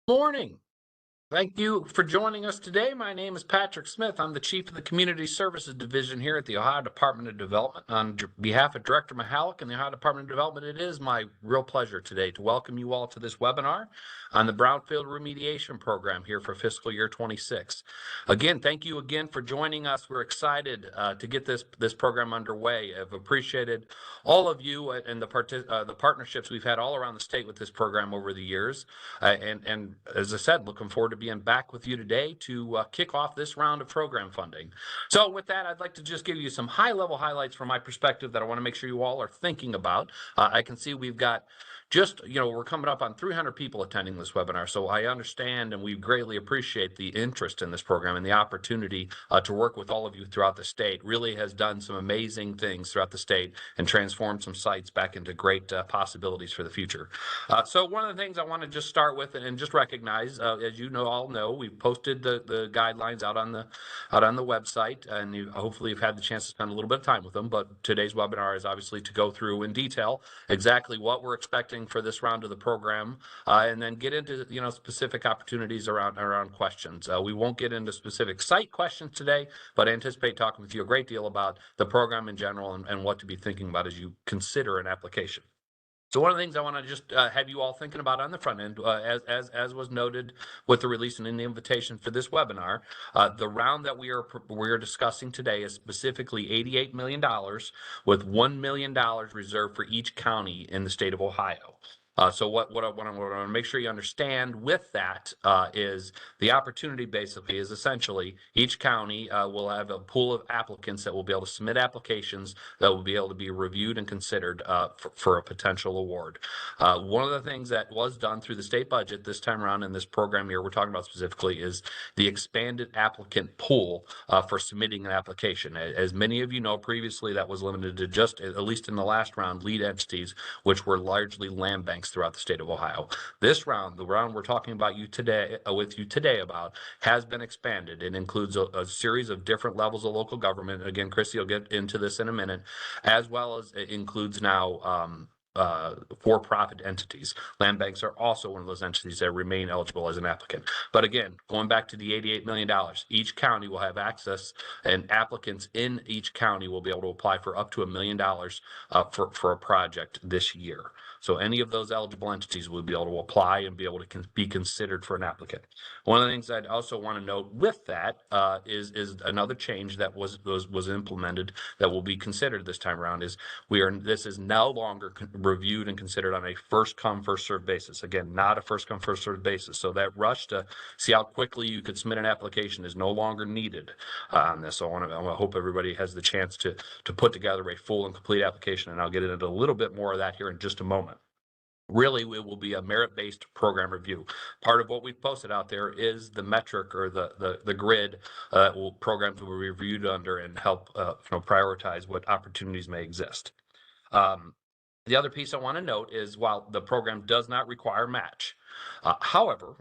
Morning. Thank you for joining us today. My name is Patrick Smith. I'm the Chief of the Community Services Division here at the Ohio Department of Development. On behalf of Director Mahalik and the Ohio Department of Development, it is my real pleasure today to welcome you all to this webinar on the Brownfield Remediation Program here for fiscal year 26. Again, thank you again for joining us. We're excited to get this program underway. I've appreciated all of you and the partnerships we've had all around the state with this program over the years. And as I said, looking forward to being back with you today to kick off this round of program funding. So with that, I'd like to just give you some high-level highlights from my perspective that I want to make sure you all are thinking about. I can see we've got we're coming up on 300 people attending this webinar, so I understand and we greatly appreciate the interest in this program and the opportunity to work with all of you throughout the state. Really has done some amazing things throughout the state and transformed some sites back into great possibilities for the future. So one of the things I want to just start with and just recognize, as you all know, we've posted the guidelines out on the website, and hopefully you've had the chance to spend a little bit of time with them. But today's webinar is obviously to go through in detail exactly what we're expecting for this round of the program, and then get into specific opportunities around questions. We won't get into specific site questions today, but I anticipate talking with you a great deal about the program in general and what to be thinking about as you consider an application. So one of the things I want to just have you all thinking about on the front end, as was noted with the release and in the invitation for this webinar, the round that we are discussing today is specifically $88 million with $1 million reserved for each county in the state of Ohio. So what I want to make sure you understand with that is the opportunity basically is essentially each county will have a pool of applicants that will be able to submit applications that will be able to be reviewed and considered for a potential award. One of the things that was done through the state budget this time around in this program here we're talking about specifically is the expanded applicant pool for submitting an application. As many of you know, previously that was limited to just, at least in the last round, lead entities, which were largely land banks throughout the state of Ohio. This round, the round we're talking about with you today about, has been expanded. It includes a series of different levels of local government. Again, Christy will get into this in a minute, as well as it includes now for-profit entities. Land banks are also one of those entities that remain eligible as an applicant. But again, going back to the $88 million, each county will have access, and applicants in each county will be able to apply for up to $1 million for a project this year. So any of those eligible entities will be able to apply and be able to be considered for an applicant. One of the things I'd also want to note with that is another change that was implemented that will be considered this time around is this is no longer reviewed and considered on a first come first served basis. Again, not a first come first served basis. So that rush to see how quickly you could submit an application is no longer needed on this. So I hope everybody has the chance to put together a full and complete application, and I'll get into a little bit more of that here in just a moment. Really, it will be a merit-based program review. Part of what we've posted out there is the metric or the grid programs will be reviewed under and help prioritize what opportunities may exist. The other piece I want to note is while the program does not require match, however,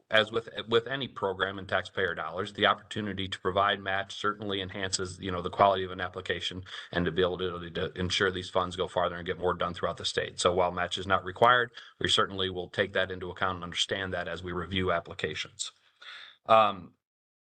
as with any program in taxpayer dollars, the opportunity to provide match certainly enhances, the quality of an application and to be able to ensure these funds go farther and get more done throughout the state. So while match is not required, we certainly will take that into account and understand that as we review applications.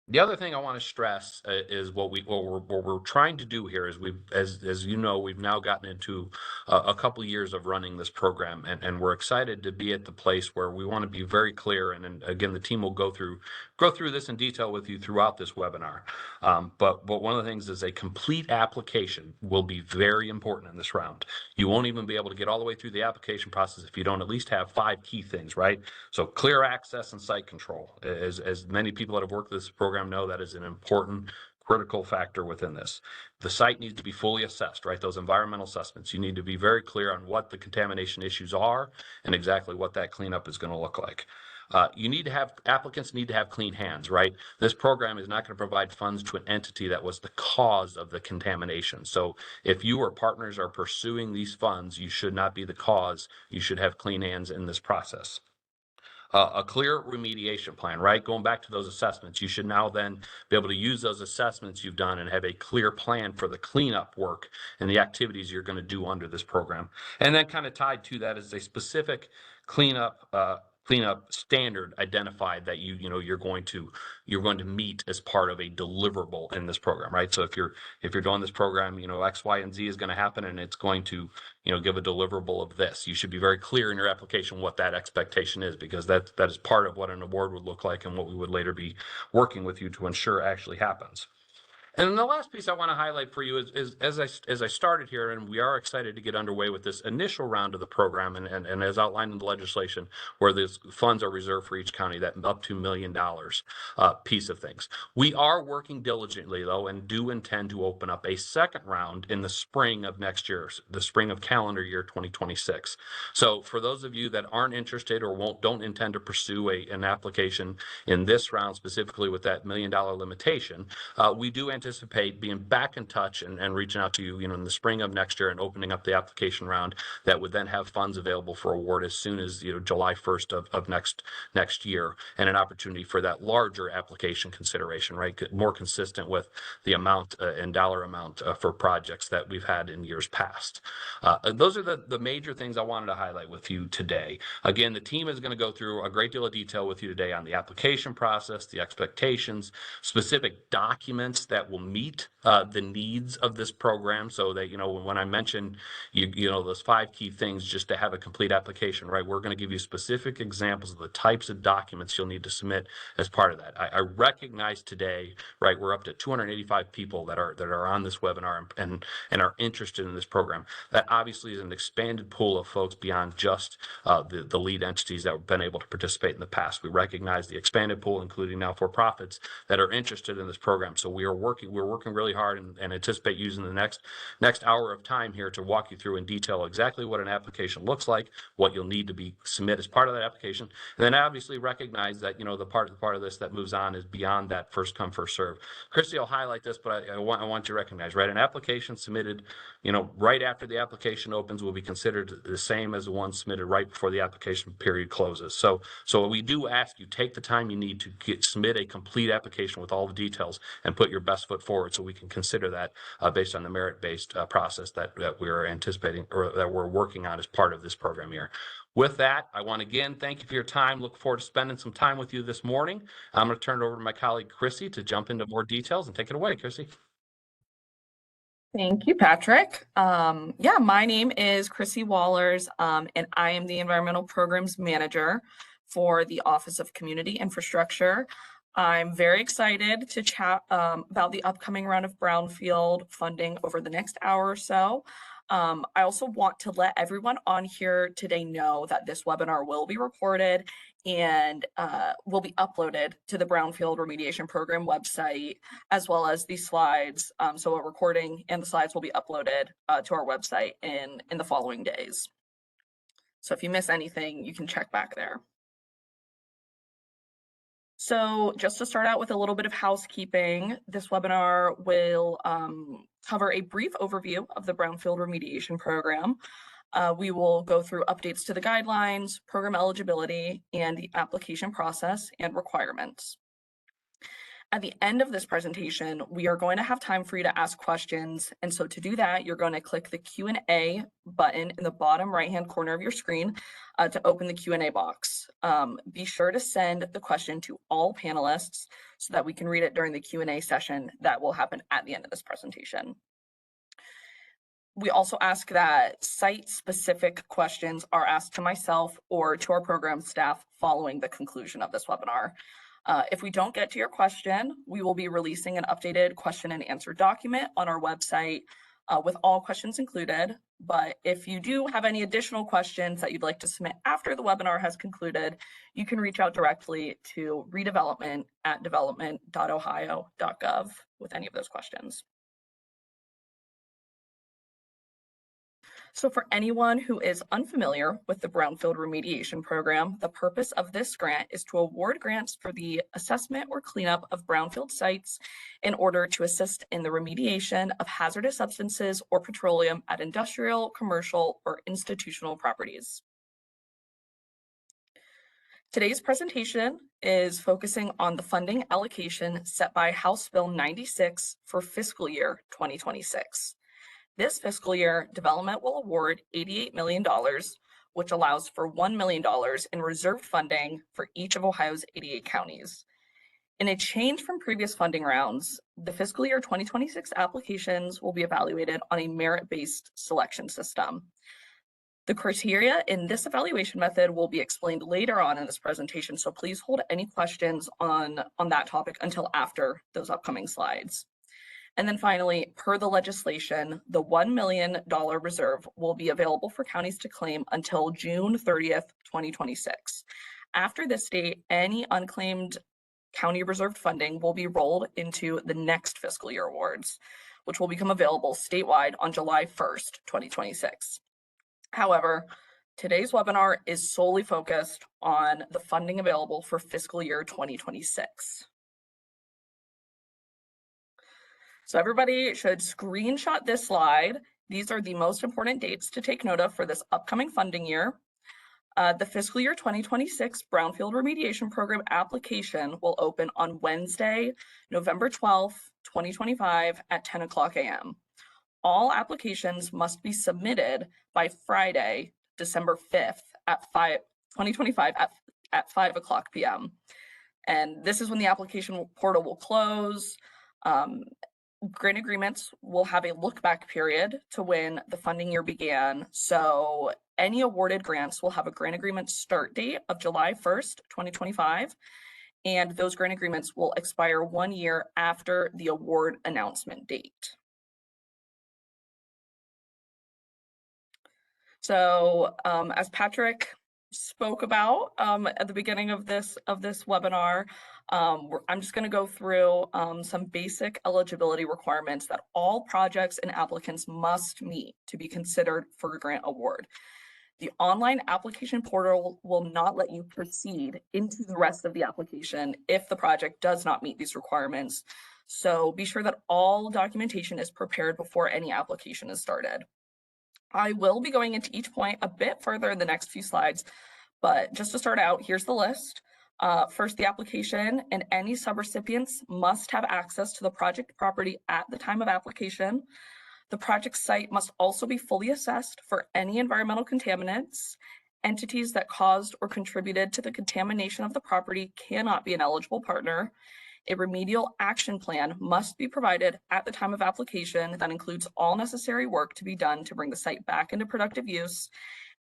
The other thing I want to stress is what we're trying to do here is as you know, we've now gotten into a couple years of running this program, and we're excited to be at the place where we want to be very clear. And again, the team will go through this in detail with you throughout this webinar. But one of the things is a complete application will be very important in this round. You won't even be able to get all the way through the application process if you don't at least have 5 key things, right? So clear access and site control. As many people that have worked this program know, that is an important critical factor within this. The site needs to be fully assessed, right? Those environmental assessments. You need to be very clear on what the contamination issues are and exactly what that cleanup is going to look like. Applicants need to have clean hands, right? This program is not going to provide funds to an entity that was the cause of the contamination. So if you or partners are pursuing these funds, you should not be the cause. You should have clean hands in this process. A clear remediation plan, right? Going back to those assessments, you should now then be able to use those assessments you've done and have a clear plan for the cleanup work and the activities you're going to do under this program. And then kind of tied to that is a specific cleanup cleanup standard identified that you're going to meet as part of a deliverable in this program, right? So if you're doing this program, X, Y, and Z is going to happen, and it's going to give a deliverable of this. You should be very clear in your application what that expectation is, because that is part of what an award would look like and what we would later be working with you to ensure actually happens. And then the last piece I want to highlight for you is as I started here, and we are excited to get underway with this initial round of the program, and as outlined in the legislation, where these funds are reserved for each county, that up to $1 million piece of things. We are working diligently, though, and do intend to open up a second round in the spring of next year, the spring of calendar year 2026. So for those of you that aren't interested or don't intend to pursue an application in this round, specifically with that $1 million limitation, we do anticipate being back in touch and reaching out to you, in the spring of next year and opening up the application round that would then have funds available for award as soon as July 1st of next year, and an opportunity for that larger application consideration, right? More consistent with the amount and dollar amount for projects that we've had in years past. Those are the major things I wanted to highlight with you today. Again, the team is going to go through a great deal of detail with you today on the application process, the expectations, specific documents that will meet the needs of this program, so that when I mentioned those 5 key things just to have a complete application, right? We're going to give you specific examples of the types of documents you'll need to submit as part of that. I recognize today, right, we're up to 285 people that are on this webinar and are interested in this program. That obviously is an expanded pool of folks beyond just the lead entities that have been able to participate in the past. We recognize the expanded pool, including now for-profits, that are interested in this program. So we're working really hard and anticipate using the next hour of time here to walk you through in detail exactly what an application looks like, what you'll need to be submit as part of that application, and then obviously recognize that the part of this that moves on is beyond that first come first serve. Christy will highlight this, but I want you to recognize, right, an application submitted right after the application opens will be considered the same as the one submitted right before the application period closes. So we do ask you, take the time you need to submit a complete application with all the details and put your best foot forward, so we can consider that based on the merit-based process that we're anticipating, or that we're working on as part of this program here. With that, I want to again thank you for your time. Look forward to spending some time with you this morning. I'm going to turn it over to my colleague Chrissy to jump into more details, and take it away, Chrissy. Thank you, Patrick. My name is Chrissy Wallers, and I am the Environmental Programs Manager for the Office of Community Infrastructure. I'm very excited to chat about the upcoming round of Brownfield funding over the next hour or so. I also want to let everyone on here today know that this webinar will be recorded and will be uploaded to the Brownfield Remediation Program website, as well as the slides. So a recording and the slides will be uploaded to our website in the following days. So if you miss anything, you can check back there. So just to start out with a little bit of housekeeping, this webinar will cover a brief overview of the Brownfield Remediation Program. We will go through updates to the guidelines, program eligibility, and the application process and requirements. At the end of this presentation, we are going to have time for you to ask questions. And so to do that, you're going to click the Q&A button in the bottom right-hand corner of your screen to open the Q&A box. Be sure to send the question to all panelists so that we can read it during the Q&A session that will happen at the end of this presentation. We also ask that site-specific questions are asked to myself or to our program staff following the conclusion of this webinar. If we don't get to your question, we will be releasing an updated question and answer document on our website with all questions included. But if you do have any additional questions that you'd like to submit after the webinar has concluded, you can reach out directly to redevelopment@development.ohio.gov with any of those questions. So for anyone who is unfamiliar with the Brownfield Remediation Program, the purpose of this grant is to award grants for the assessment or cleanup of brownfield sites in order to assist in the remediation of hazardous substances or petroleum at industrial, commercial, or institutional properties. Today's presentation is focusing on the funding allocation set by House Bill 96 for fiscal year 2026. This fiscal year, development will award $88 million, which allows for $1 million in reserved funding for each of Ohio's 88 counties. In a change from previous funding rounds, the fiscal year 2026 applications will be evaluated on a merit-based selection system. The criteria in this evaluation method will be explained later on in this presentation, so please hold any questions on that topic until after those upcoming slides. And then finally, per the legislation, the $1 million reserve will be available for counties to claim until June 30th, 2026. After this date, any unclaimed county reserved funding will be rolled into the next fiscal year awards, which will become available statewide on July 1st, 2026. However, today's webinar is solely focused on the funding available for fiscal year 2026. So everybody should screenshot this slide. These are the most important dates to take note of for this upcoming funding year. The fiscal year 2026 Brownfield Remediation Program application will open on Wednesday, November 12th, 2025 at 10 o'clock a.m. All applications must be submitted by Friday, December 5th at 2025 at 5 o'clock p.m. And this is when the application portal will close. Grant agreements will have a look back period to when the funding year began. So any awarded grants will have a grant agreement start date of July 1st, 2025. And those grant agreements will expire 1 year after the award announcement date. So as Patrick spoke about at the beginning of this webinar, I'm just going to go through some basic eligibility requirements that all projects and applicants must meet to be considered for a grant award. The online application portal will not let you proceed into the rest of the application if the project does not meet these requirements. So be sure that all documentation is prepared before any application is started. I will be going into each point a bit further in the next few slides, but just to start out, here's the list. First, the application and any subrecipients must have access to the project property at the time of application. The project site must also be fully assessed for any environmental contaminants. Entities that caused or contributed to the contamination of the property cannot be an eligible partner. A remedial action plan must be provided at the time of application that includes all necessary work to be done to bring the site back into productive use.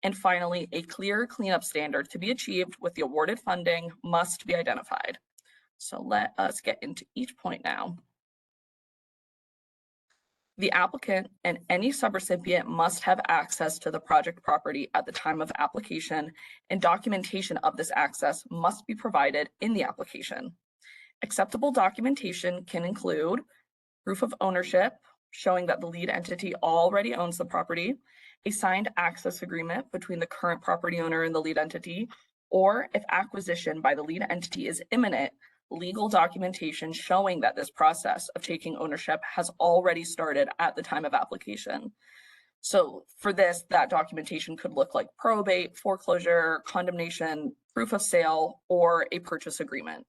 And finally, a clear cleanup standard to be achieved with the awarded funding must be identified. So let us get into each point now. The applicant and any subrecipient must have access to the project property at the time of application, and documentation of this access must be provided in the application. Acceptable documentation can include proof of ownership, showing that the lead entity already owns the property, a signed access agreement between the current property owner and the lead entity, or if acquisition by the lead entity is imminent, legal documentation showing that this process of taking ownership has already started at the time of application. So for this, that documentation could look like probate, foreclosure, condemnation, proof of sale, or a purchase agreement.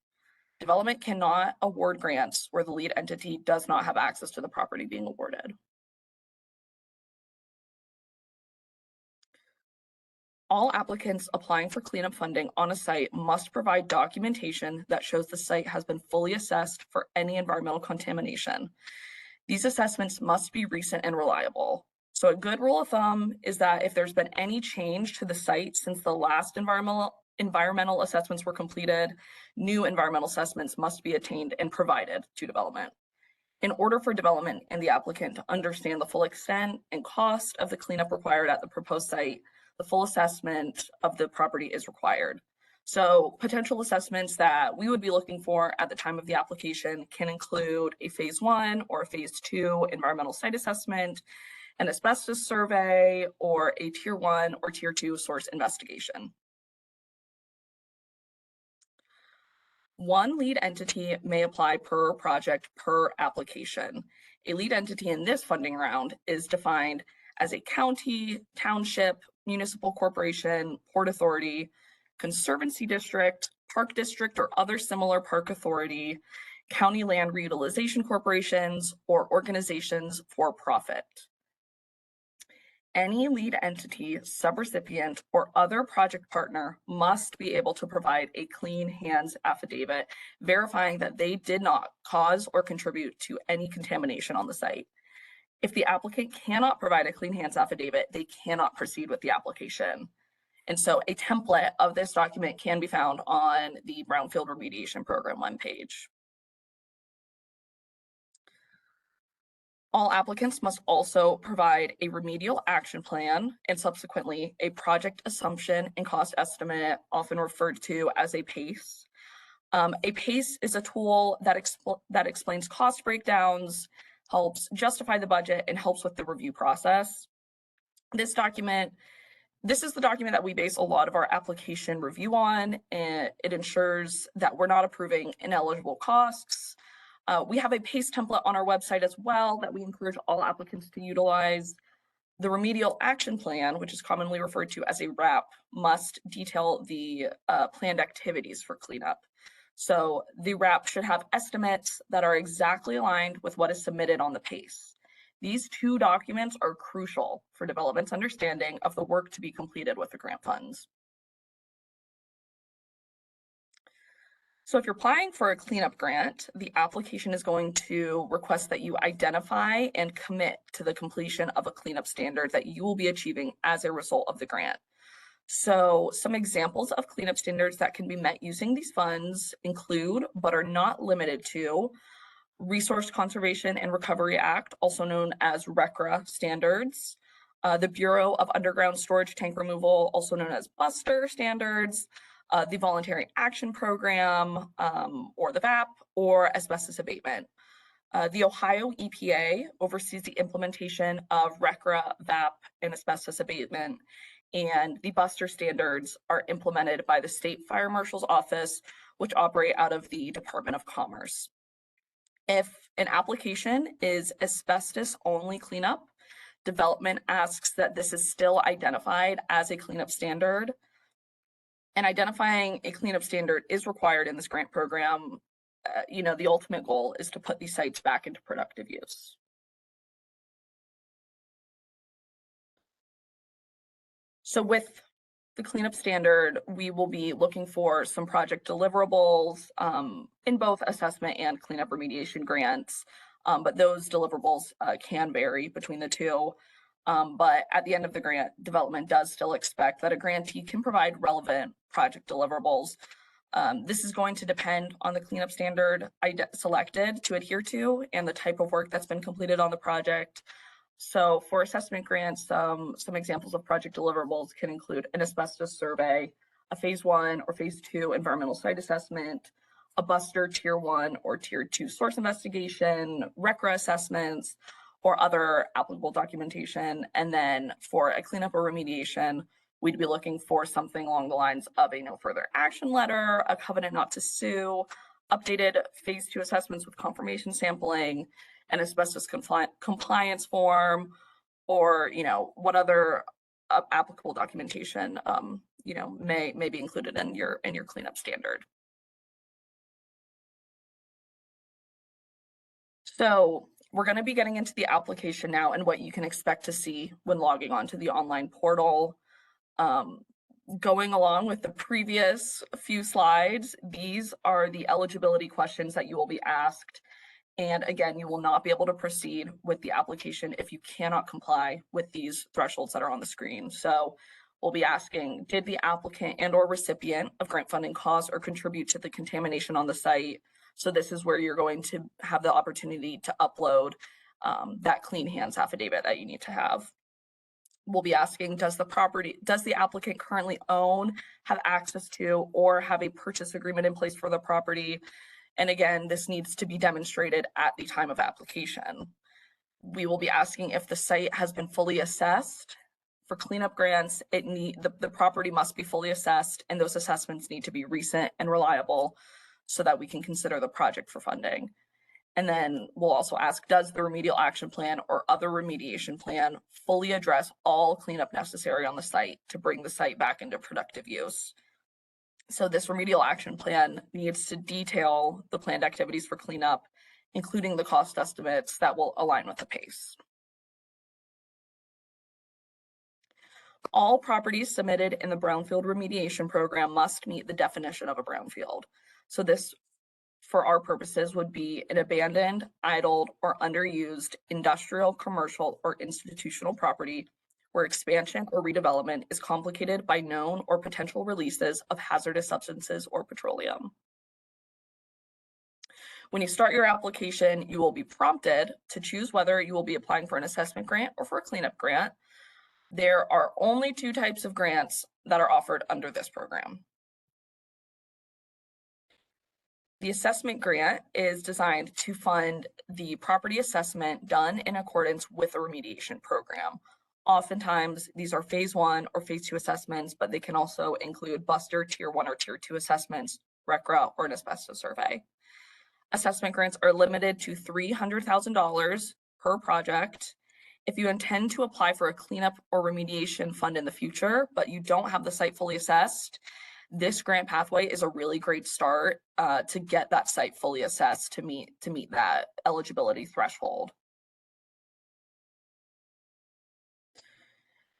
Development cannot award grants where the lead entity does not have access to the property being awarded. All applicants applying for cleanup funding on a site must provide documentation that shows the site has been fully assessed for any environmental contamination. These assessments must be recent and reliable. So a good rule of thumb is that if there's been any change to the site since the last environmental assessments were completed, new environmental assessments must be attained and provided to development. In order for development and the applicant to understand the full extent and cost of the cleanup required at the proposed site, the full assessment of the property is required. So potential assessments that we would be looking for at the time of the application can include a phase 1 or a phase 2 environmental site assessment, an asbestos survey, or a tier 1 or tier 2 source investigation. One lead entity may apply per project per application. A lead entity in this funding round is defined as a county, township, municipal corporation, port authority, conservancy district, park district, or other similar park authority, county land reutilization corporations, or organizations for profit. Any lead entity, subrecipient, or other project partner must be able to provide a clean hands affidavit verifying that they did not cause or contribute to any contamination on the site. If the applicant cannot provide a clean hands affidavit, they cannot proceed with the application. And so a template of this document can be found on the Brownfield Remediation Program webpage. All applicants must also provide a remedial action plan and subsequently a project assumption and cost estimate, often referred to as a PACE. A PACE is a tool that explains cost breakdowns, helps justify the budget, and helps with the review process. This is the document that we base a lot of our application review on, and it ensures that we're not approving ineligible costs. We have a PACE template on our website as well that we encourage all applicants to utilize. The remedial action plan, which is commonly referred to as a RAP, must detail the planned activities for cleanup. So the RAP should have estimates that are exactly aligned with what is submitted on the PACE. These two documents are crucial for development's understanding of the work to be completed with the grant funds. So if you're applying for a cleanup grant, the application is going to request that you identify and commit to the completion of a cleanup standard that you will be achieving as a result of the grant. So some examples of cleanup standards that can be met using these funds include, but are not limited to, Resource Conservation and Recovery Act, also known as RCRA standards, the Bureau of Underground Storage Tank Removal, also known as BUSTER standards, the Voluntary Action Program, or the VAP, or asbestos abatement. The Ohio EPA oversees the implementation of RCRA, VAP, and asbestos abatement, and the BUSTER standards are implemented by the State Fire Marshal's Office, which operate out of the Department of Commerce. If an application is asbestos-only cleanup, development asks that this is still identified as a cleanup standard. And identifying a cleanup standard is required in this grant program. The ultimate goal is to put these sites back into productive use. So with the cleanup standard, we will be looking for some project deliverables in both assessment and cleanup remediation grants, but those deliverables can vary between the two. But at the end of the grant, development does still expect that a grantee can provide relevant project deliverables. This is going to depend on the cleanup standard selected to adhere to and the type of work that's been completed on the project. So for assessment grants, some examples of project deliverables can include an asbestos survey, a phase 1 or phase 2 environmental site assessment, a BUSTER tier 1 or tier 2 source investigation, RCRA assessments, or other applicable documentation. And then for a cleanup or remediation, we'd be looking for something along the lines of a no further action letter, a covenant not to sue, updated phase 2 assessments with confirmation sampling, an asbestos compliance form, or what other applicable documentation may be included in your cleanup standard. So we're going to be getting into the application now and what you can expect to see when logging onto the online portal. Going along with the previous few slides, these are the eligibility questions that you will be asked. And again, you will not be able to proceed with the application if you cannot comply with these thresholds that are on the screen. So we'll be asking, did the applicant and or recipient of grant funding cause or contribute to the contamination on the site? So this is where you're going to have the opportunity to upload that clean hands affidavit that you need to have. We'll be asking, does the applicant currently own, have access to, or have a purchase agreement in place for the property? And again, this needs to be demonstrated at the time of application. We will be asking if the site has been fully assessed. For cleanup grants, the property must be fully assessed, and those assessments need to be recent and reliable so that we can consider the project for funding. And then we'll also ask, does the remedial action plan or other remediation plan fully address all cleanup necessary on the site to bring the site back into productive use? So this remedial action plan needs to detail the planned activities for cleanup, including the cost estimates that will align with the PACE. All properties submitted in the Brownfield remediation program must meet the definition of a brownfield. So this, for our purposes, would be an abandoned, idled, or underused industrial, commercial, or institutional property where expansion or redevelopment is complicated by known or potential releases of hazardous substances or petroleum. When you start your application, you will be prompted to choose whether you will be applying for an assessment grant or for a cleanup grant. There are only two types of grants that are offered under this program. The assessment grant is designed to fund the property assessment done in accordance with the remediation program. Oftentimes, these are phase 1 or phase 2 assessments, but they can also include buster, tier 1 or tier 2 assessments, RCRA, or an asbestos survey. Assessment grants are limited to $300,000 per project. If you intend to apply for a cleanup or remediation fund in the future, but you don't have the site fully assessed, this grant pathway is a really great start to get that site fully assessed to meet that eligibility threshold.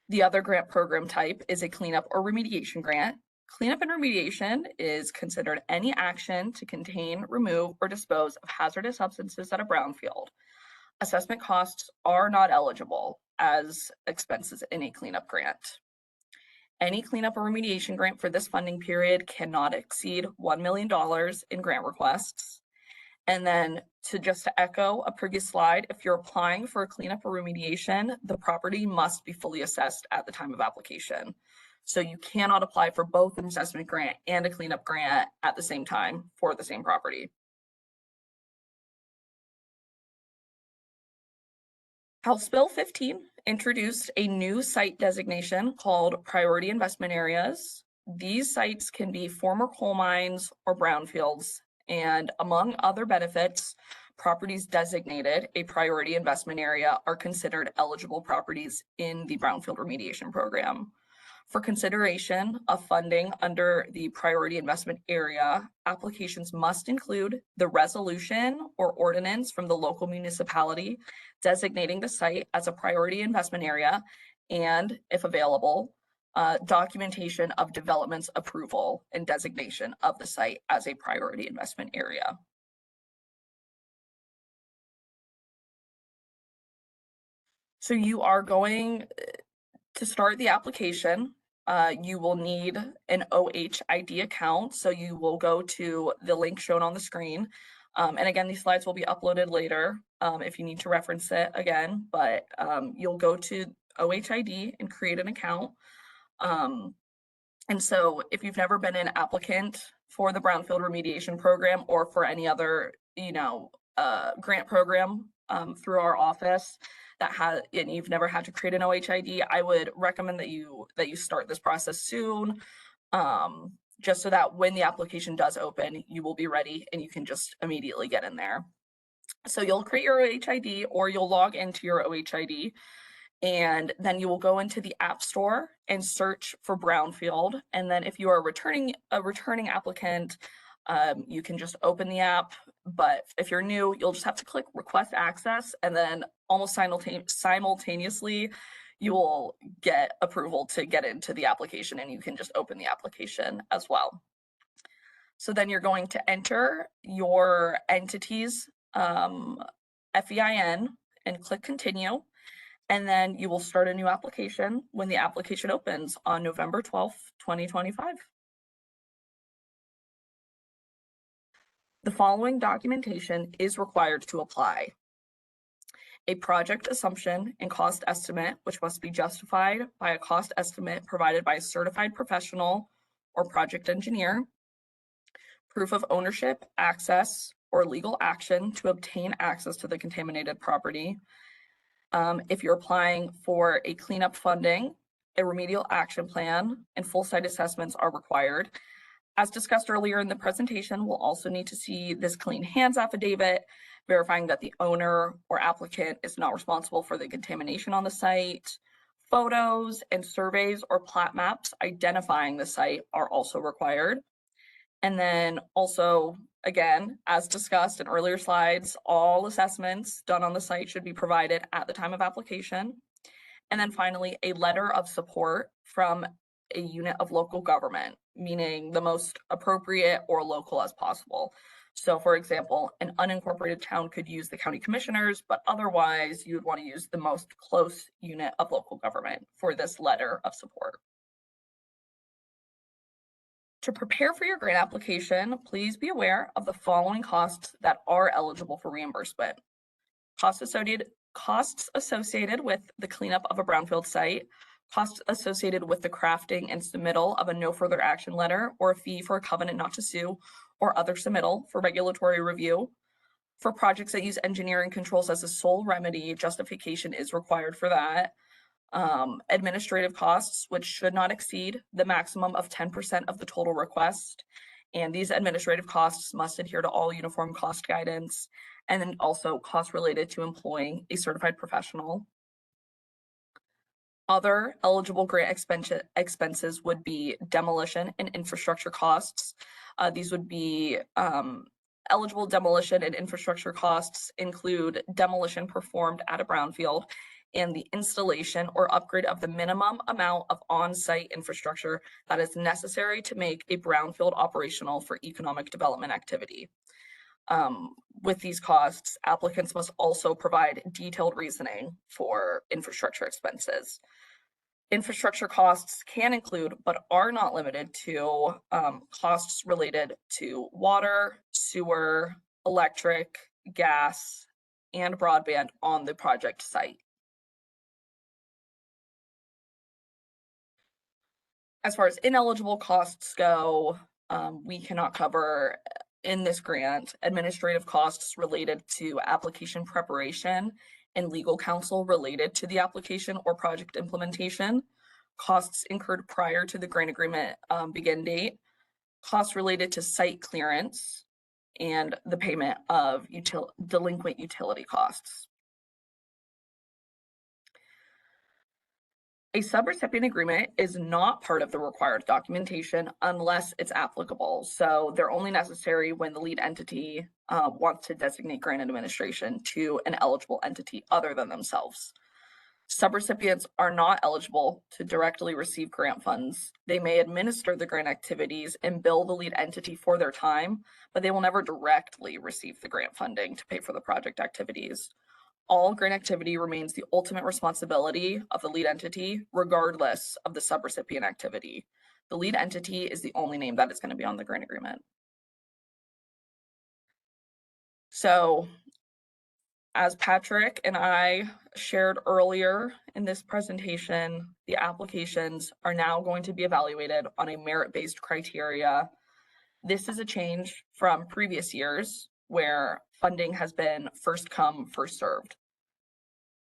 The other grant program type is a cleanup or remediation grant. Cleanup and remediation is considered any action to contain, remove, or dispose of hazardous substances at a brownfield. Assessment costs are not eligible as expenses in a cleanup grant. Any cleanup or remediation grant for this funding period cannot exceed $1 million in grant requests. And then to echo a previous slide, if you're applying for a cleanup or remediation, the property must be fully assessed at the time of application. So you cannot apply for both an assessment grant and a cleanup grant at the same time for the same property. House Bill 15 introduced a new site designation called priority investment areas. These sites can be former coal mines or brownfields, and among other benefits, properties designated a priority investment area are considered eligible properties in the Brownfield remediation program. For consideration of funding under the priority investment area, applications must include the resolution or ordinance from the local municipality designating the site as a priority investment area, and, if available, documentation of development's approval and designation of the site as a priority investment area. So you are going to start the application. You will need an OHID account. So you will go to the link shown on the screen. And again, these slides will be uploaded later if you need to reference it again, but you'll go to OHID and create an account. And so if you've never been an applicant for the Brownfield remediation program or for any other, grant program through our office, and you've never had to create an OHID, I would recommend that you start this process soon, just so that when the application does open, you will be ready and you can just immediately get in there. So you'll create your OHID or you'll log into your OHID, and then you will go into the App Store and search for Brownfield. And then if you are a returning applicant, you can just open the app. But if you're new, you'll just have to click request access, and then almost simultaneously, you will get approval to get into the application, and you can just open the application as well. So then you're going to enter your entity's FEIN and click continue. And then you will start a new application when the application opens on November 12th, 2025. The following documentation is required to apply: a project assumption and cost estimate, which must be justified by a cost estimate provided by a certified professional or project engineer, proof of ownership, access, or legal action to obtain access to the contaminated property. If you're applying for a cleanup funding, a remedial action plan and full site assessments are required. As discussed earlier in the presentation, we'll also need to see this clean hands affidavit, verifying that the owner or applicant is not responsible for the contamination on the site. Photos and surveys or plat maps identifying the site are also required. And then also, again, as discussed in earlier slides, all assessments done on the site should be provided at the time of application. And then finally, a letter of support from a unit of local government, meaning the most appropriate or local as possible. So for example, an unincorporated town could use the county commissioners, but otherwise you would want to use the most close unit of local government for this letter of support. To prepare for your grant application, please be aware of the following costs that are eligible for reimbursement. Costs associated with the cleanup of a brownfield site, costs associated with the crafting and submittal of a no further action letter or a fee for a covenant not to sue or other submittal for regulatory review. For projects that use engineering controls as a sole remedy, justification is required for that. Administrative costs, which should not exceed the maximum of 10% of the total request. And these administrative costs must adhere to all uniform cost guidance, and then also costs related to employing a certified professional. Other eligible grant expenses would be demolition and infrastructure costs. These would be eligible demolition and infrastructure costs include demolition performed at a brownfield and the installation or upgrade of the minimum amount of on-site infrastructure that is necessary to make a brownfield operational for economic development activity. With these costs, applicants must also provide detailed reasoning for infrastructure expenses. Infrastructure costs can include, but are not limited to, costs related to water, sewer, electric, gas, and broadband on the project site. As far as ineligible costs go, we cannot cover in this grant administrative costs related to application preparation and legal counsel related to the application or project implementation, costs incurred prior to the grant agreement begin date, costs related to site clearance, and the payment of delinquent utility costs. A subrecipient agreement is not part of the required documentation unless it's applicable. So they're only necessary when the lead entity wants to designate grant administration to an eligible entity other than themselves. Subrecipients are not eligible to directly receive grant funds. They may administer the grant activities and bill the lead entity for their time, but they will never directly receive the grant funding to pay for the project activities. All grant activity remains the ultimate responsibility of the lead entity, regardless of the subrecipient activity. The lead entity is the only name that is going to be on the grant agreement. So, as Patrick and I shared earlier in this presentation, the applications are now going to be evaluated on a merit-based criteria. This is a change from previous years where funding has been first come, first served.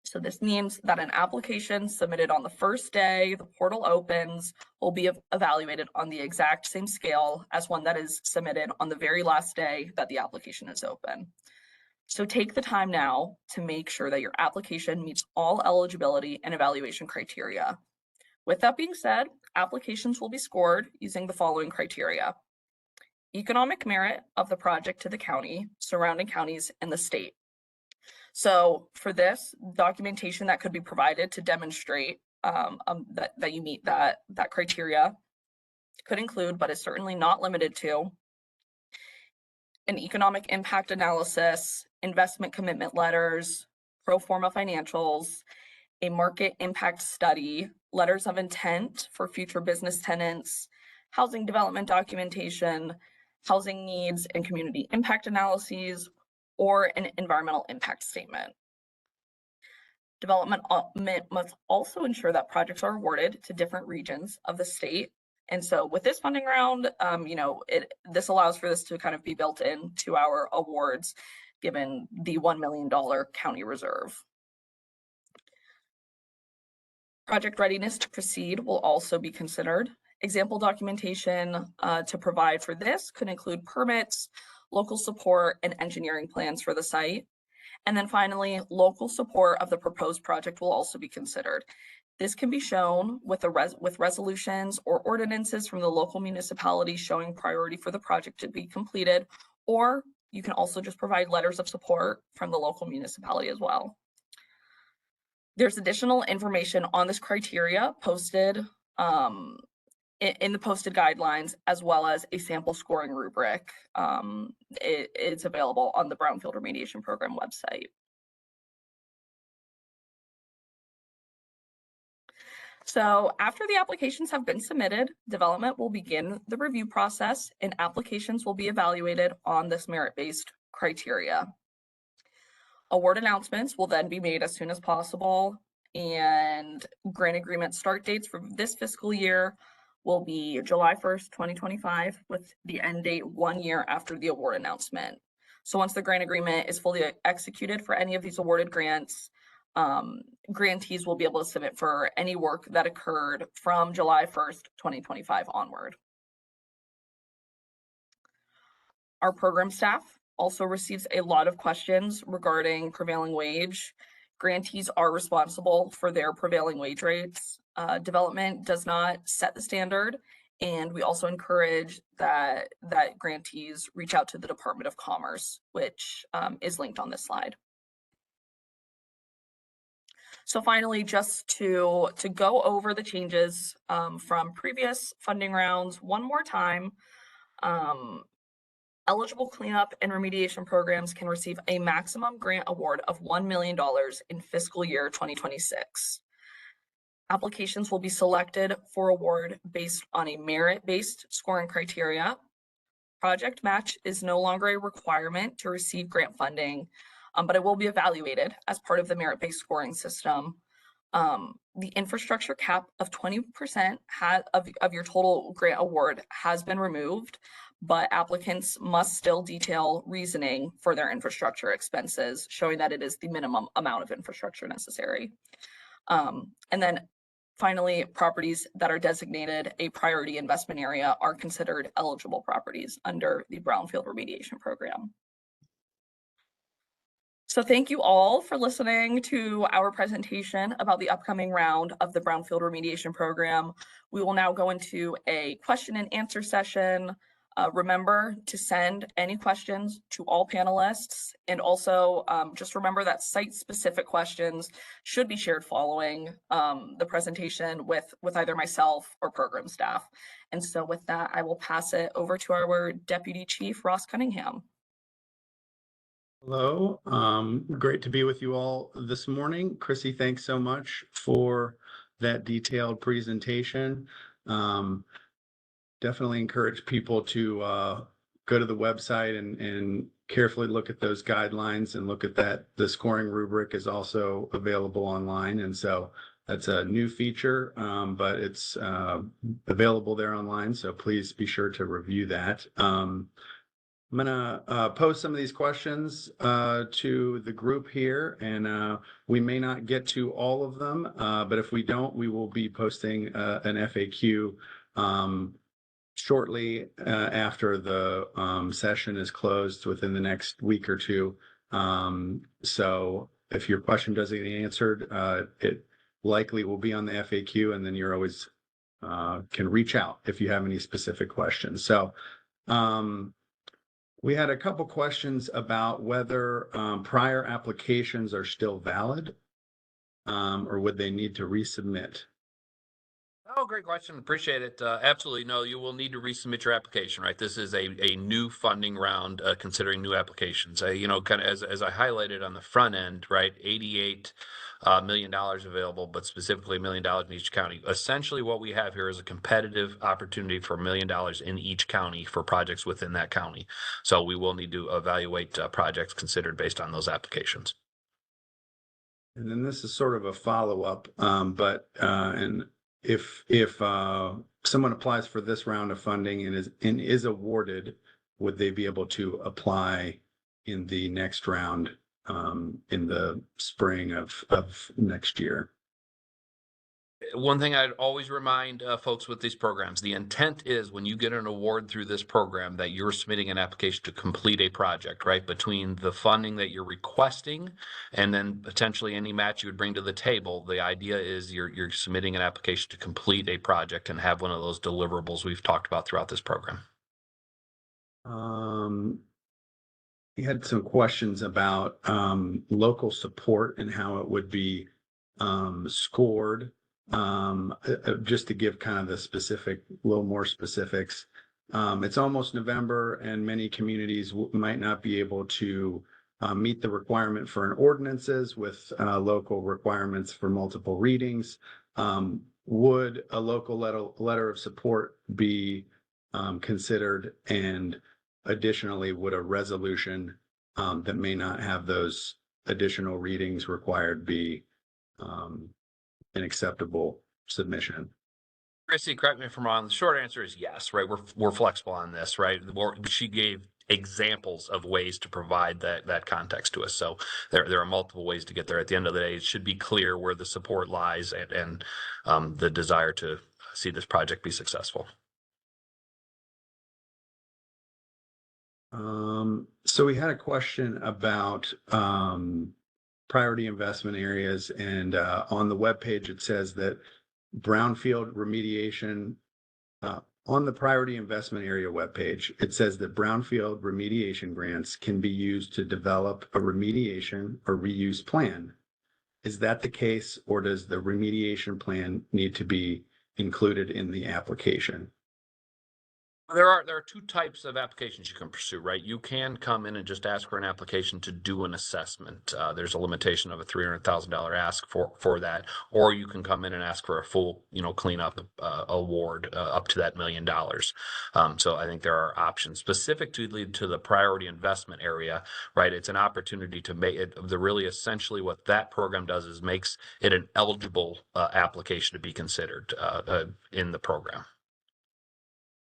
So this means that an application submitted on the first day the portal opens will be evaluated on the exact same scale as one that is submitted on the very last day that the application is open. So take the time now to make sure that your application meets all eligibility and evaluation criteria. With that being said, applications will be scored using the following criteria: economic merit of the project to the county, surrounding counties, and the state. So for this, documentation that could be provided to demonstrate that you meet that criteria could include, but is certainly not limited to, an economic impact analysis, investment commitment letters, pro forma financials, a market impact study, letters of intent for future business tenants, housing development documentation, housing needs and community impact analyses, or an environmental impact statement. Development must also ensure that projects are awarded to different regions of the state. And so with this funding round, this allows for this to kind of be built into our awards, given the $1 million county reserve. Project readiness to proceed will also be considered. Example documentation to provide for this could include permits, local support, and engineering plans for the site. And then finally, local support of the proposed project will also be considered. This can be shown with resolutions or ordinances from the local municipality showing priority for the project to be completed, or you can also just provide letters of support from the local municipality as well. There's additional information on this criteria posted in the posted guidelines, as well as a sample scoring rubric. It's available on the Brownfield Remediation Program website. So after the applications have been submitted, development will begin the review process and applications will be evaluated on this merit-based criteria. Award announcements will then be made as soon as possible, and grant agreement start dates for this fiscal year will be July 1st, 2025, with the end date 1 year after the award announcement. So once the grant agreement is fully executed for any of these awarded grants, grantees will be able to submit for any work that occurred from July 1st, 2025 onward. Our program staff also receives a lot of questions regarding prevailing wage. Grantees are responsible for their prevailing wage rates. Development does not set the standard, and we also encourage that grantees reach out to the Department of Commerce, which is linked on this slide. So finally, just to go over the changes from previous funding rounds one more time, eligible cleanup and remediation programs can receive a maximum grant award of $1 million in fiscal year 2026. Applications will be selected for award based on a merit-based scoring criteria. Project match is no longer a requirement to receive grant funding, but it will be evaluated as part of the merit-based scoring system. The infrastructure cap of 20% of your total grant award has been removed, but applicants must still detail reasoning for their infrastructure expenses, showing that it is the minimum amount of infrastructure necessary. And then finally, properties that are designated a priority investment area are considered eligible properties under the Brownfield Remediation Program. So thank you all for listening to our presentation about the upcoming round of the Brownfield Remediation Program. We will now go into a question and answer session. Remember to send any questions to all panelists, and also just remember that site-specific questions should be shared following the presentation with either myself or program staff. And so with that, I will pass it over to our Deputy Chief, Ross Cunningham. Hello, great to be with you all this morning. Chrissy, thanks so much for that detailed presentation. Definitely encourage people to go to the website and carefully look at those guidelines and look at that. The scoring rubric is also available online, and so that's a new feature, but it's available there online, so please be sure to review that. I'm gonna pose some of these questions to the group here, and we may not get to all of them, but if we don't, we will be posting an FAQ shortly after the session is closed within the next week or two. So if your question doesn't get answered, it likely will be on the FAQ, and then you're always can reach out if you have any specific questions. So we had a couple questions about whether prior applications are still valid, or would they need to resubmit? Oh, great question. Appreciate it. Absolutely. No, you will need to resubmit your application, right? This is a new funding round, considering new applications. You know, kind of as I highlighted on the front end, right? $88 million available, but specifically $1 million in each county. Essentially, what we have here is a competitive opportunity for $1 million in each county for projects within that county. So we will need to evaluate projects considered based on those applications. And then this is sort of a follow-up, but if someone applies for this round of funding and is awarded, would they be able to apply in the next round in the spring of next year? One thing I'd always remind folks with these programs, the intent is when you get an award through this program that you're submitting an application to complete a project, right? Between the funding that you're requesting and then potentially any match you would bring to the table, the idea is you're submitting an application to complete a project and have one of those deliverables we've talked about throughout this program. We had some questions about local support and how it would be scored. Just to give kind of the little more specifics. It's almost November, and many communities might not be able to meet the requirement for an ordinances with local requirements for multiple readings. Would a local letter of support be considered? And additionally, would a resolution that may not have those additional readings required be an acceptable submission? Chrissy, correct me if I'm wrong. The short answer is yes, right? We're flexible on this, right? She gave examples of ways to provide that context to us. So there are multiple ways to get there. At the end of the day, it should be clear where the support lies and the desire to see this project be successful. So we had a question about priority investment areas, and on the webpage it says that Brownfield remediation, on the priority investment area webpage, it says that Brownfield remediation grants can be used to develop a remediation or reuse plan. Is that the case, or does the remediation plan need to be included in the application? There are two types of applications you can pursue, right? You can come in and just ask for an application to do an assessment. There's a limitation of a $300,000 ask for that, or you can come in and ask for a full, cleanup award up to that $1 million. So I think there are options specific to the priority investment area, right? It's an opportunity to make it really essentially what that program does is makes it an eligible application to be considered in the program.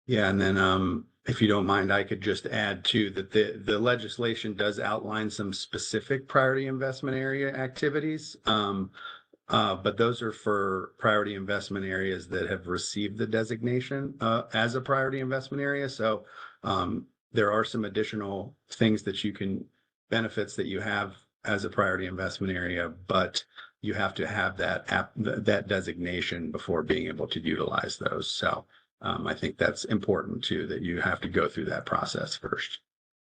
Yeah, and then if you don't mind, I could just add too that the legislation does outline some specific priority investment area activities. But those are for priority investment areas that have received the designation as a priority investment area. So there are some additional things that benefits that you have as a priority investment area, but you have to have that designation before being able to utilize those. So I think that's important too, that you have to go through that process first.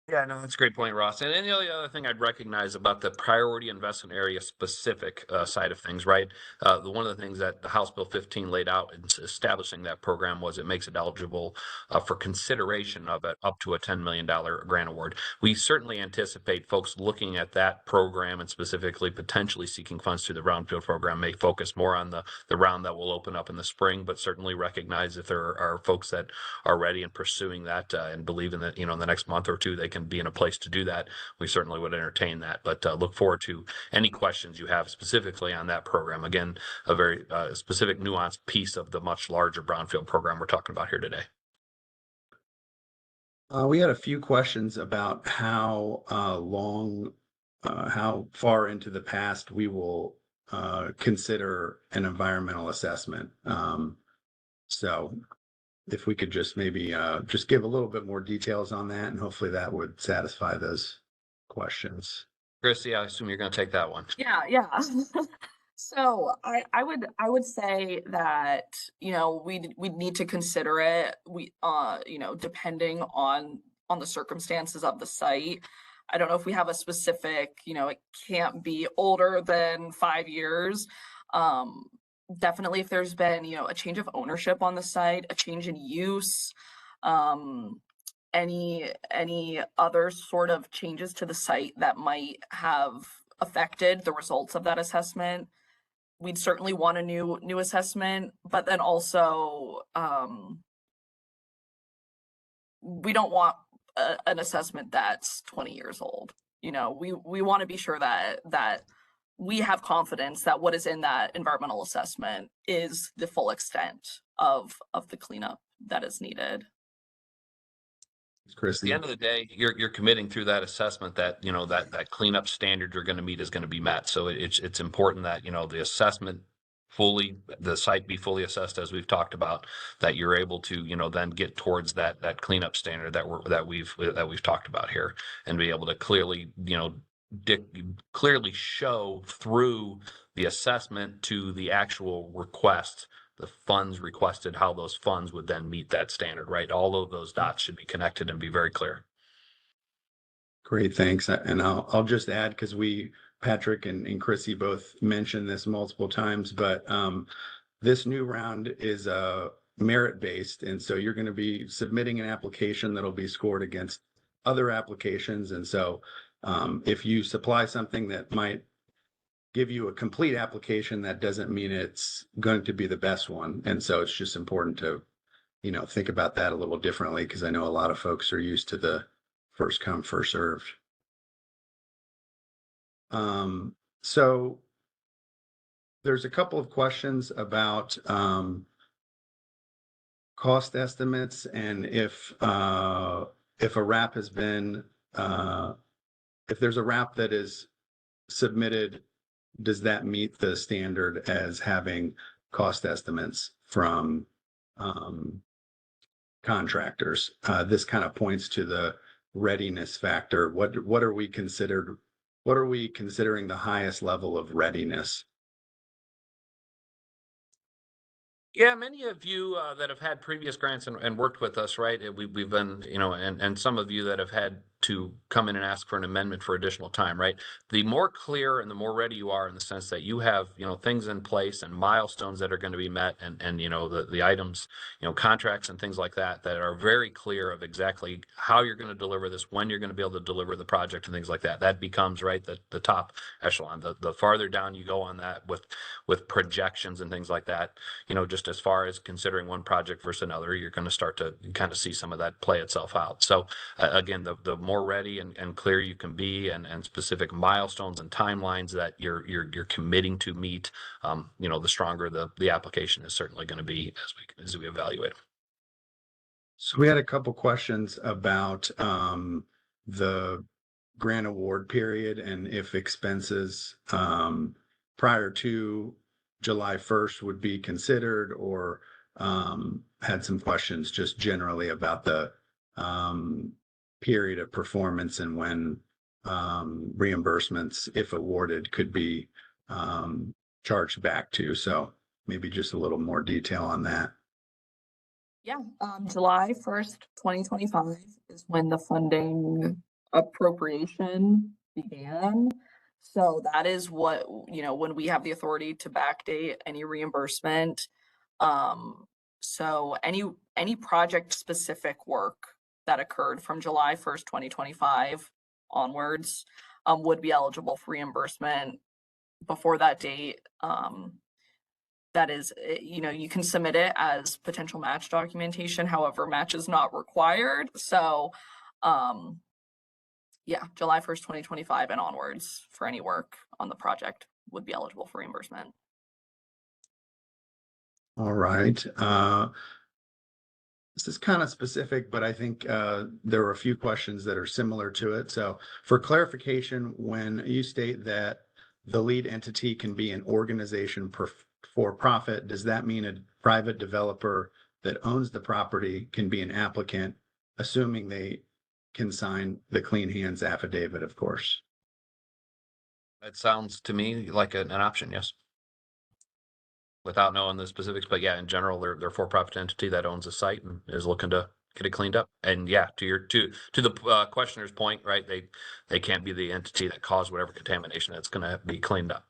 Yeah, no, that's a great point, Ross. And then the other thing I'd recognize about the priority investment area specific side of things, right? One of the things that the House Bill 15 laid out in establishing that program was it makes it eligible for consideration of it up to a $10 million grant award. We certainly anticipate folks looking at that program and specifically potentially seeking funds through the Brownfield program may focus more on the round that will open up in the spring, but certainly recognize if there are folks that are ready and pursuing that and believe in that, in the next month or two, they can be in a place to do that. We certainly would entertain that, but look forward to any questions you have specifically on that program. Again, a very specific nuanced piece of the much larger Brownfield program we're talking about here today. We had a few questions about how far into the past we will consider an environmental assessment. So if we could just maybe just give a little bit more details on that, and hopefully that would satisfy those questions. Chrissy, I assume you're going to take that one. Yeah. So I would say that, we'd need to consider it. Depending on the circumstances of the site. I don't know if we have a specific, it can't be older than 5 years. Definitely if there's been, a change of ownership on the site, a change in use, any other sort of changes to the site that might have affected the results of that assessment, we'd certainly want a new assessment. But then also, we don't want an assessment that's 20 years old. We want to be sure that we have confidence that what is in that environmental assessment is the full extent of the cleanup that is needed. At the end of the day, you're committing through that assessment that that cleanup standard you're going to meet is going to be met. So it's important that the assessment the site be fully assessed, as we've talked about, that you're able to then get towards that cleanup standard that we've talked about here, and be able to clearly clearly show through the assessment to the actual request, the funds requested, how those funds would then meet that standard, right? All of those dots should be connected and be very clear. Great, thanks. And I'll just add, because we Patrick and Chrissy both mentioned this multiple times, but this new round is merit-based, and so you're going to be submitting an application that'll be scored against other applications. And so if you supply something that might give you a complete application, that doesn't mean it's going to be the best one. And so it's just important to, think about that a little differently, because I know a lot of folks are used to the first come, first served. So there's a couple of questions about cost estimates, and if a RAP has been, if there's a RAP that is submitted, does that meet the standard as having cost estimates from contractors? This kind of points to the readiness factor. What are we considering the highest level of readiness? Yeah, many of you that have had previous grants and worked with us, right? We've been, and some of you that have had to come in and ask for an amendment for additional time, right? The more clear and the more ready you are in the sense that you have, things in place and milestones that are going to be met, and the items, contracts and things like that are very clear of exactly how you're going to deliver this, when you're going to be able to deliver the project and things like that. That becomes, right, the top echelon. The farther down you go on that with projections and things like that, just as far as considering one project versus another, you're going to start to kind of see some of that play itself out. So again, the more ready and clear you can be, and specific milestones and timelines that you're committing to meet, the stronger the application is certainly going to be as we evaluate it. So we had a couple questions about the grant award period, and if expenses prior to July 1st would be considered, or had some questions just generally about the period of performance and when reimbursements, if awarded, could be charged back to. So maybe just a little more detail on that. Yeah, July 1st, 2025 is when the funding appropriation began. So that is what, when we have the authority to backdate any reimbursement. So any project specific work that occurred from July 1st, 2025 onwards, would be eligible for reimbursement before that date. That is, you can submit it as potential match documentation. However, match is not required. So, yeah, July 1st, 2025 and onwards for any work on the project would be eligible for reimbursement. All right. This is kind of specific, but I think there are a few questions that are similar to it. So for clarification, when you state that the lead entity can be an organization for profit, does that mean a private developer that owns the property can be an applicant, assuming they can sign the clean hands affidavit, of course? It sounds to me like an option, yes. Without knowing the specifics, but yeah, in general, they're for-profit entity that owns a site and is looking to get it cleaned up. And yeah, to the questioner's point, right? They can't be the entity that caused whatever contamination that's going to be cleaned up.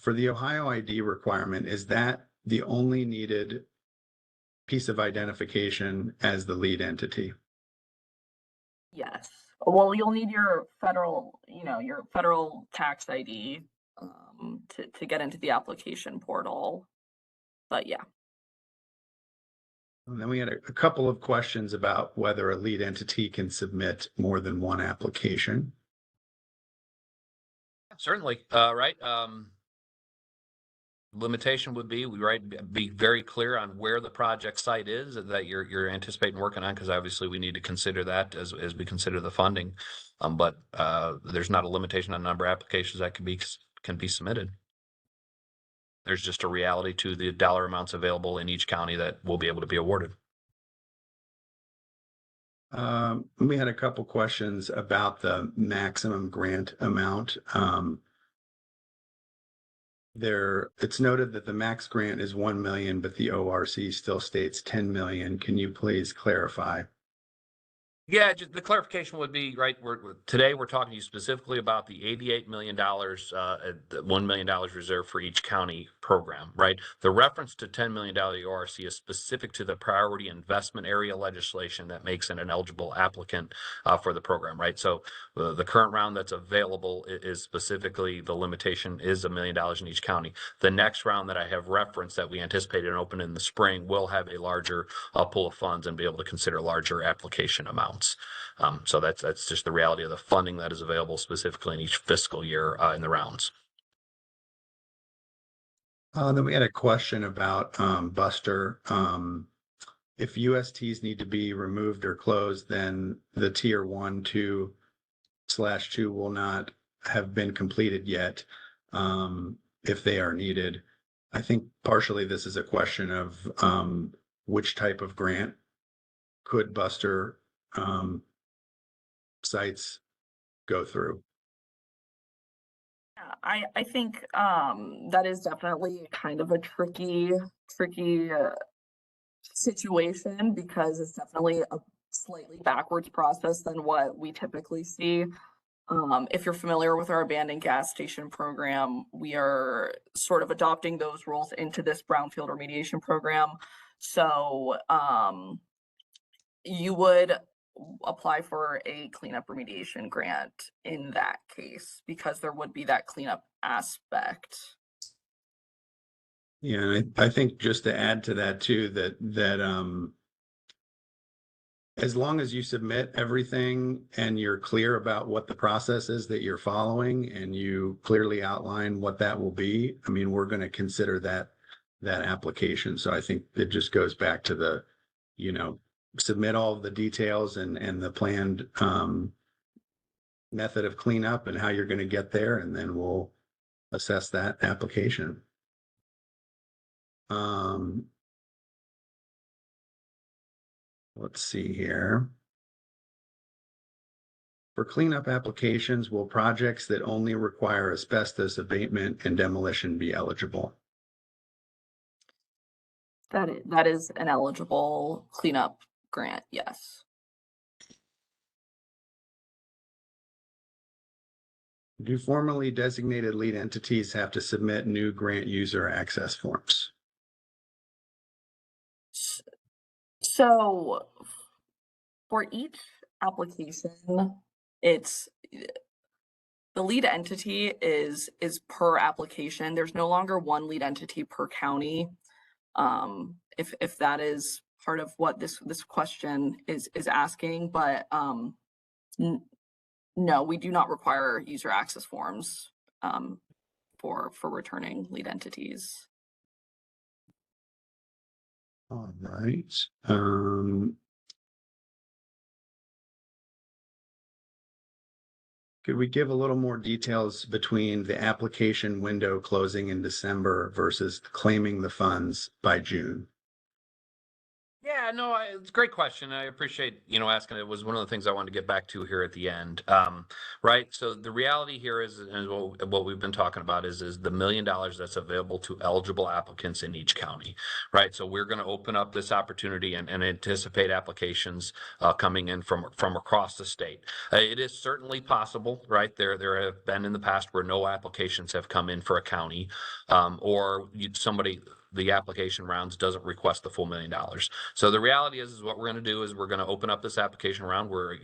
For the Ohio ID requirement, is that the only needed piece of identification as the lead entity? Yes. Well, you'll need your federal tax ID to get into the application portal. But yeah. And then we had a couple of questions about whether a lead entity can submit more than one application. Certainly, right. Limitation would be, be very clear on where the project site is that you're anticipating working on, because obviously we need to consider that as we consider the funding. But there's not a limitation on number of applications that can be submitted. There's just a reality to the dollar amounts available in each county that will be able to be awarded. We had a couple questions about the maximum grant amount. It's noted that the max grant is 1 million, but the ORC still states 10 million. Can you please clarify? Yeah, just the clarification would be, right, today we're talking to you specifically about the $88 million, the $1 million reserved for each county program, right? The reference to $10 million ORC is specific to the priority investment area legislation that makes it an eligible applicant for the program, right? So the current round that's available is specifically, the limitation is $1 million in each county. The next round that I have referenced that we anticipate and open in the spring will have a larger pool of funds and be able to consider larger application amounts. So that's just the reality of the funding that is available specifically in each fiscal year in the rounds. Then we had a question about Buster. If USTs need to be removed or closed, then the tier 1, 2/2 will not have been completed yet, if they are needed. I think partially this is a question of which type of grant could Buster sites go through. Yeah, I think that is definitely kind of a tricky situation, because it's definitely a slightly backwards process than what we typically see. If you're familiar with our abandoned gas station program, we are sort of adopting those rules into this brownfield remediation program. So you would apply for a cleanup remediation grant in that case, because there would be that cleanup aspect. Yeah, I think just to add to that too, that as long as you submit everything and you're clear about what the process is that you're following and you clearly outline what that will be, I mean, we're going to consider that application. So I think it just goes back to the, submit all of the details and the planned method of cleanup and how you're going to get there, and then we'll assess that application. Let's see here. For cleanup applications, will projects that only require asbestos abatement and demolition be eligible? That is an eligible cleanup grant, yes. Do formally designated lead entities have to submit new grant user access forms? So for each application, it's the lead entity is per application. There's no longer one lead entity per county. If that is part of what this question is asking, but no, we do not require user access forms for returning lead entities. All right. Could we give a little more details between the application window closing in December versus claiming the funds by June? Yeah, no, it's a great question. I appreciate, asking. It was one of the things I wanted to get back to here at the end. Right. So the reality here is, and what we've been talking about is the $1 million that's available to eligible applicants in each county. Right. So we're going to open up this opportunity and anticipate applications coming in from across the state. It is certainly possible, right? There have been in the past where no applications have come in for a county, or the application rounds doesn't request the full $1 million. So the reality is what we're going to do is we're going to open up this application round where,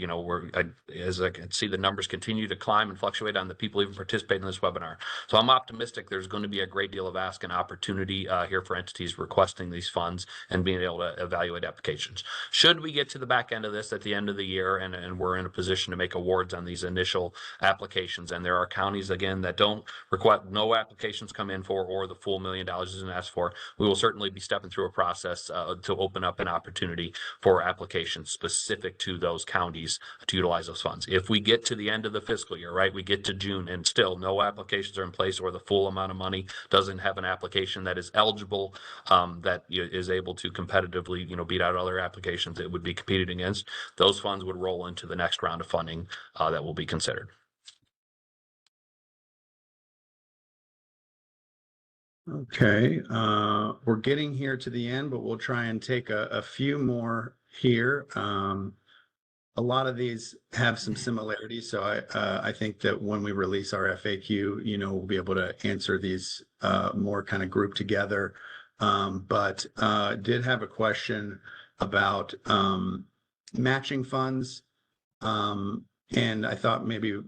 as I can see, the numbers continue to climb and fluctuate on the people even participating in this webinar. So I'm optimistic there's going to be a great deal of ask and opportunity here for entities requesting these funds and being able to evaluate applications. Should we get to the back end of this at the end of the year and we're in a position to make awards on these initial applications, and there are counties, again, that don't request, no applications come in for, or the full $1 million isn't asked for, we will certainly be stepping through a process to open up an opportunity for applications specific to those counties to utilize those funds. If we get to the end of the fiscal year, right, we get to June and still no applications are in place, or the full amount of money doesn't have an application that is eligible, that is able to competitively, beat out other applications that would be competed against, those funds would roll into the next round of funding that will be considered. Okay, we're getting here to the end, but we'll try and take a few more here. A a lot of these have some similarities. So I think that when we release our FAQ, we'll be able to answer these more kind of grouped together. But did have a question about matching funds. And I thought maybe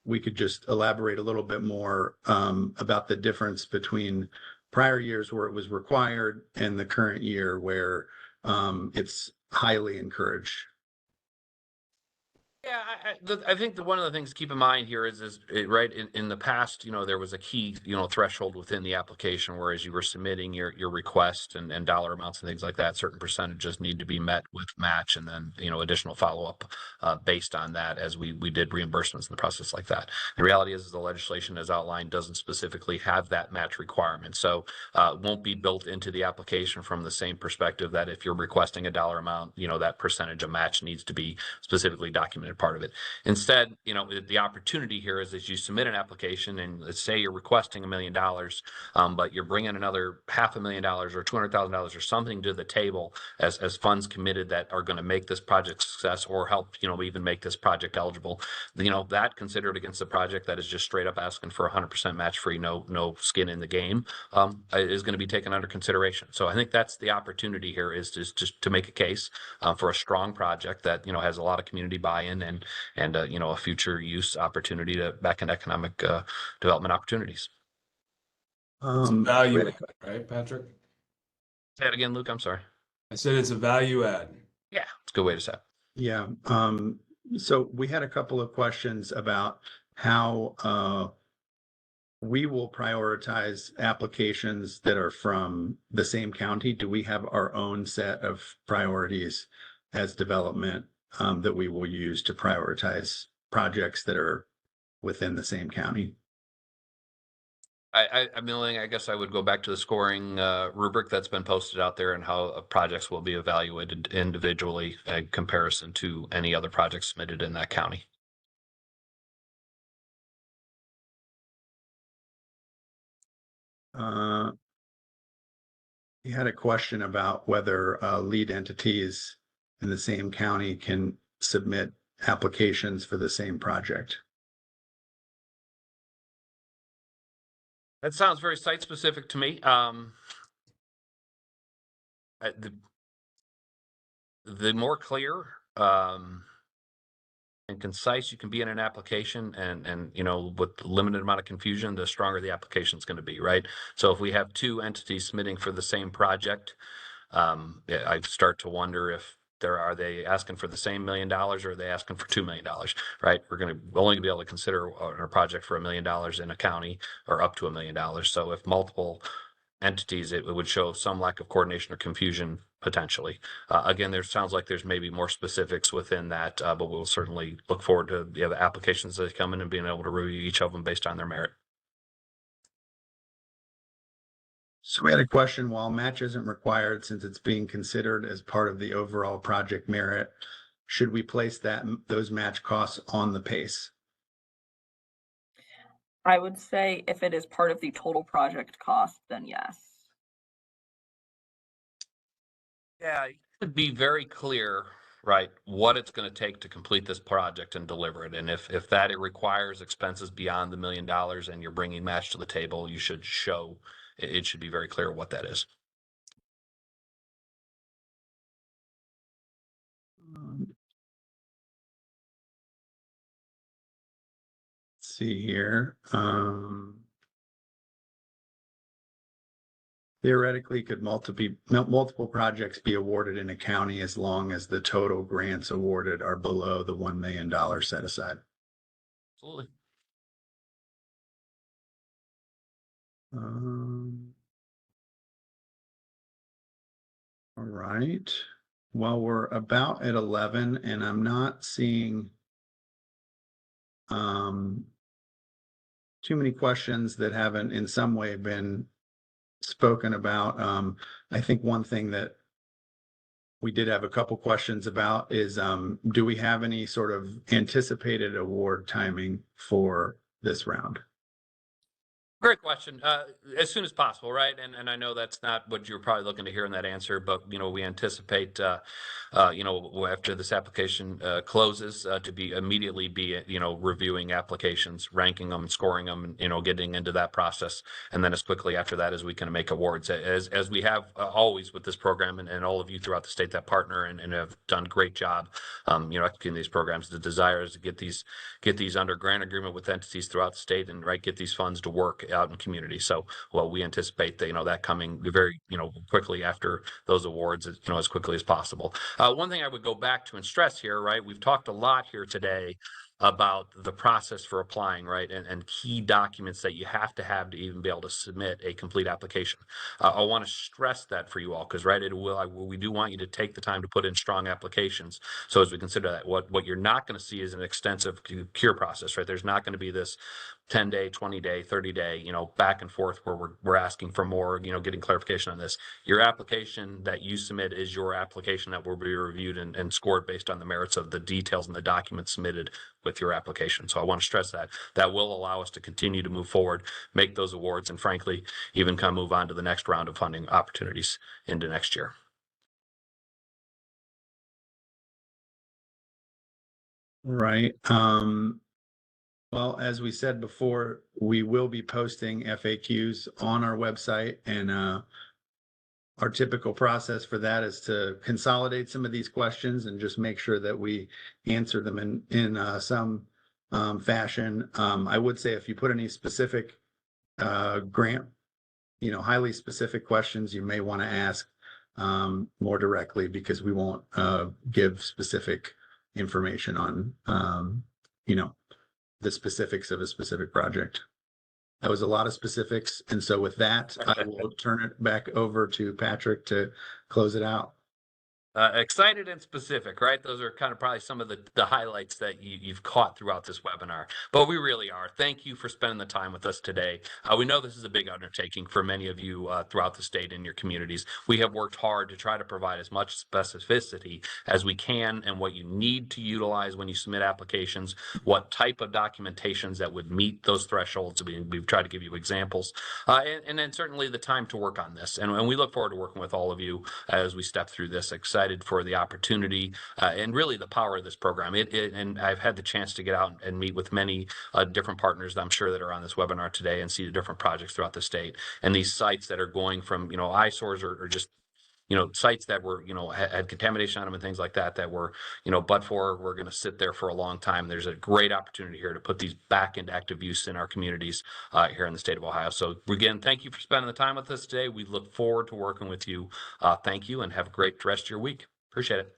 we could just elaborate a little bit more about the difference between prior years where it was required and the current year where it's highly encouraged. Yeah, I think that one of the things to keep in mind here is right in the past, there was a key, threshold within the application, whereas you were submitting your request and dollar amounts and things like that, certain percentages need to be met with match, and then, additional follow-up based on that as we did reimbursements in the process like that. The reality is the legislation as outlined doesn't specifically have that match requirement. So it won't be built into the application from the same perspective that if you're requesting a dollar amount, that percentage of match needs to be specifically documented part of it. Instead, the opportunity here is as you submit an application and let's say you're requesting $1 million, but you're bringing another $500,000 or $200,000 or something to the table as funds committed that are going to make this project success or help, even make this project eligible. That considered against the project that is just straight up asking for 100% match free, no skin in the game, is going to be taken under consideration. So I think that's the opportunity here is just to make a case for a strong project that, has a lot of community buy-in and a future use opportunity to back in economic development opportunities. It's a value add, right, Patrick? Say that again, Luke. I'm sorry. I said it's a value add. Yeah, it's a good way to say it. Yeah. So we had a couple of questions about how we will prioritize applications that are from the same county. Do we have our own set of priorities as development that we will use to prioritize projects that are within the same county? I mean, the only thing I guess I would go back to the scoring rubric that's been posted out there and how projects will be evaluated individually in comparison to any other projects submitted in that county. You had a question about whether lead entities in the same county can submit applications for the same project. That sounds very site specific to me. The more clear and concise you can be in an application and with limited amount of confusion, the stronger the application is going to be, right? So if we have two entities submitting for the same project, I start to wonder if are they asking for the same $1 million or are they asking for $2 million, right? We're going to only be able to consider a project for $1 million in a county or up to $1 million. So if multiple entities, it would show some lack of coordination or confusion potentially. Again, there sounds like there's maybe more specifics within that, but we'll certainly look forward to the applications that come in and being able to review each of them based on their merit. So we had a question, while match isn't required since it's being considered as part of the overall project merit, should we place those match costs on the PACE? I would say if it is part of the total project cost, then yes. Yeah, you should be very clear, right, what it's going to take to complete this project and deliver it. And if that it requires expenses beyond the $1 million and you're bringing match to the table, you should show it should be very clear what that is. Let's see here. Theoretically, could multiple projects be awarded in a county as long as the total grants awarded are below the $1 million set aside? Absolutely. All right. Well, we're about at 11 and I'm not seeing too many questions that haven't in some way been spoken about. I think one thing that we did have a couple questions about is do we have any sort of anticipated award timing for this round? Great question. As soon as possible, right? And I know that's not what you're probably looking to hear in that answer, but we anticipate after this application closes to be immediately reviewing applications, ranking them, scoring them, and getting into that process, and then as quickly after that as we can make awards, as we have always with this program, and all of you throughout the state that partner and have done a great job, executing these programs. The desire is to get these under grant agreement with entities throughout the state and get these funds to work out in community. So, we anticipate that coming very, quickly after those awards, as quickly as possible. One thing I would go back to and stress here, right? We've talked a lot here today about the process for applying, right? And key documents that you have to even be able to submit a complete application. I want to stress that for you all, because we do want you to take the time to put in strong applications. So as we consider that, what you're not going to see is an extensive cure process, right? There's not going to be this 10-day, 20-day, 30-day, back and forth where we're asking for more, getting clarification on this. Your application that you submit is your application that will be reviewed and scored based on the merits of the details and the documents submitted with your application. So I want to stress that will allow us to continue to move forward, make those awards, and frankly, even kind of move on to the next round of funding opportunities into next year. Right. Well, as we said before, we will be posting FAQs on our website, and our typical process for that is to consolidate some of these questions and just make sure that we answer them in some fashion. I would say if you put any specific grant, highly specific questions, you may want to ask more directly, because we won't give specific information on the specifics of a specific project. That was a lot of specifics. And so with that, I will turn it back over to Patrick to close it out. Excited and specific, right? Those are kind of probably some of the highlights that you've caught throughout this webinar, but we really are. Thank you for spending the time with us today. We know this is a big undertaking for many of you throughout the state and your communities. We have worked hard to try to provide as much specificity as we can, and what you need to utilize when you submit applications, what type of documentations that would meet those thresholds. We've tried to give you examples, and then certainly the time to work on this. And we look forward to working with all of you as we step through this. Excited for the opportunity and really the power of this program. And I've had the chance to get out and meet with many different partners that I'm sure that are on this webinar today, and see the different projects throughout the state, and these sites that are going from eyesores or just sites that were had contamination on them and things like that were but we're going to sit there for a long time. There's a great opportunity here to put these back into active use in our communities here in the state of Ohio. So again, thank you for spending the time with us today. We look forward to working with you. Thank you, and have a great rest of your week. Appreciate it.